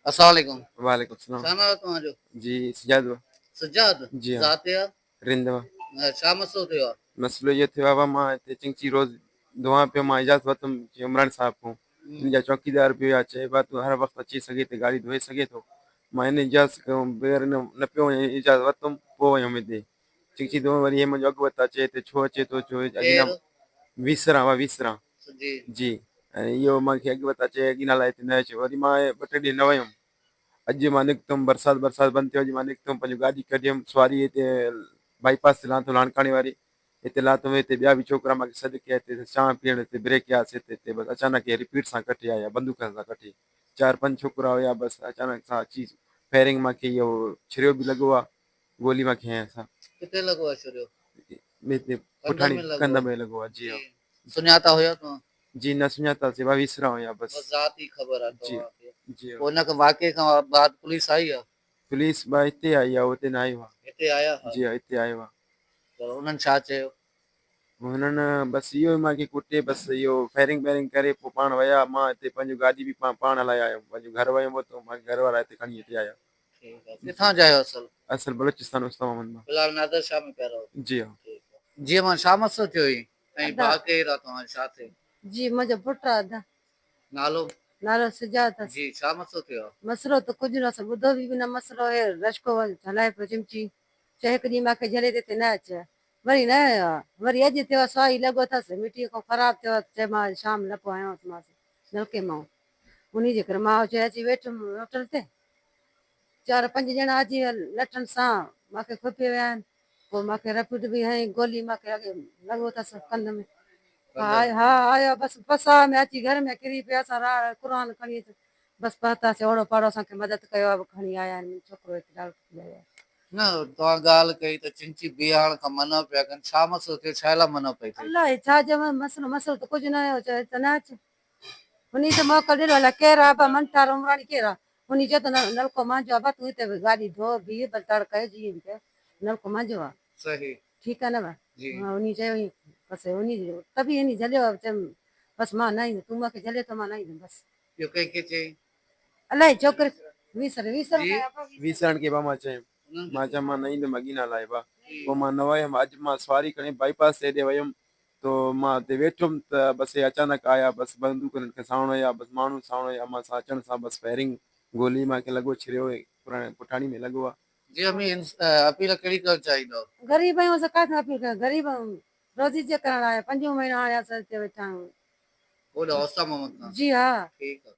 अस्सलाम वालेकुम। वालेकुम सलाम। छा नाम आहे तव्हांजो? जी सिजाद हुआ। सजाद। जी हाँ। ज़ात आहे? रिंदवा। छा मसइलो थियो आहे? मसलो ये थियो आहे मां हिते चङी रोज़ दुआ पियो मां इजाज़त वरितुमि इमरान साहब खां। इन जा चौकीदार पियो आहे चइबा तूं हर वक़्तु अची सघे हिते गाॾी धोए सघे थो। मां हिन इजाज़त खां बग़ैर न पियो वञा इजाज़त वरितुमि पोइ वयुमि हिते चङी दुआ वरी हे मुंहिंजो अघु वरिता चए हिते छो अचे थो छो अॻिना केरु? विसरा जी। जी। ऐं इहो मूंखे अघु वरिता चए अॻिना लाइ हिते न अचो वरी मां 2-3 ॾींहं न वयुमि। अॼु मां निकितुमि बरसाति बंदि थियो अॼु मां निकितुमि पंहिंजी गाॾी कढियमि सवारी हिते बाईपास ते लाथो लाणकाणी वारी हिते लाथुमि हिते ॿिया बि छोकिरा मूंखे सॾु कया हिते चांहि पीअण हिते ब्रेक कयासीं हिते बसि अचानक हे रिपीट सां कटे आया बंदूक सां कटे 4-5 छोकिरा हुया बसि अचानक सां अची फायरिंग मूंखे इहो छिरियो बि लॻो आहे गोली मूंखे हंयं सां किथे लॻो आहे छुरियो? हिते कंध पुठाणी में लॻो कंध आहे? में लॻो आहे जी जी। हाँ। सुञाता हुया तव्हां? जी न सुञातासीं विसरा हुया बस बसि। ज़ात ई ख़बर आहे जी तव्हांखे। जी हाँ। पोइ हिन वाक़े खां बाद पुलिस आई आहे? पुलिस भाई हिते आई आहे हुते न आयो आहे। हिते आया हुआ? जी हाँ हिते आयो आहे। त उन्हनि छा चयो? हुननि बसि इहो ई मूंखे कुटे बसि इहो फायरिंग करे पोइ पाण विया मां हिते पंहिंजी गाॾी बि पाण हलाए आयुमि पंहिंजो घर वियुमि त मूंखे घर वारा हिते खणी हिते आया। ठीकु आहे। किथां जा आहियो असल? असल बलोचिस्तान उस्तान मां। फिलहाल नादर शाह में पिया रहो? जी हाँ। ठीकु आहे। जीअं मां छा मसइलो थियो हुई ऐं भाउ केरु आहे तव्हां छा थियो? जी मुंहिंजो पुटु आहे नालो? नालो सिजात आहे। जी छा मसइलो थियो आहे? मसइलो त कुझु न ॿुधो बि न मसइलो हे रशको हलाए पियो चिमची चए हिकु ॾींहुं मूंखे झले ते न अचे वरी न आयो आहे वरी अॼु थियो आहे सुवाई लॻो अथसि मिटीअ खां ख़राबु थियो आहे चए मां शाम न पोइ आयोसि मां नलके मां उन जे करे मां चए अची वेठुमि होटल ते 4-5 ॼणा अची लठनि सां मूंखे खुपे विया आहिनि पोइ मूंखे रपिट बि हंई गोली मूंखे अॻे लॻो अथसि कंध में हा आयो बसि पसा में अची घर में किरी पिया असां क़ुर खणी बसि पहुतासीं ओड़ो पाड़ो असांखे मदद कयो आहे खणी आया आहिनि छोकिरो हिते डॉक्टर न तव्हां ॻाल्हि कई त चिंची बीहारण खां मना पिया कनि छा मसइलो थियो छा लाइ मना पई थिए? अलाए छा चवां मसइलो त कुझु न हुयो चए त न अचे उन त मौक़ो ॾिनो अलाए केरु आहे मंटार उमराणी केरु आहे उन चयो त नलको मुंहिंजो आहे तूं हिते गाॾी धो बीह तड़का जीअं बि नलको मुंहिंजो आहे सही ठीकु आहे न भाई उन चयो बसि उन तबी इन झलियो चयमि बसि मां न ईंदुमि तूं मूंखे झले त मां न ईंदुमि बसि ॿियो कंहिंखे चई? अलाए छोकिरे विसरण खे मां चयुमि मां चयो मां न ईंदुमि अॻिना लाइ पोइ मां न वयुमि अॼु मां सवारी खणी बाईपास ते हेॾे वयुमि तो मां हिते वेठुमि त बसि अचानक आया बसि बंदूकनि खे साउण या बसि माण्हू साउण या मां सां अचण सां बसि फायरिंग गोली मूंखे लॻो छिरियो पुठाणी में लॻो आहे। जी अमी अपील कहिड़ी करणु चाहींदो? ग़रीब आहियूं असां काथां अपील कयूं ग़रीब रोज़ी जे करण आया 5 महीना आयासीं हिते वेठा आहियूं। ओॾो औसा मोहम्मद खां? जी हा। ठीकु आहे।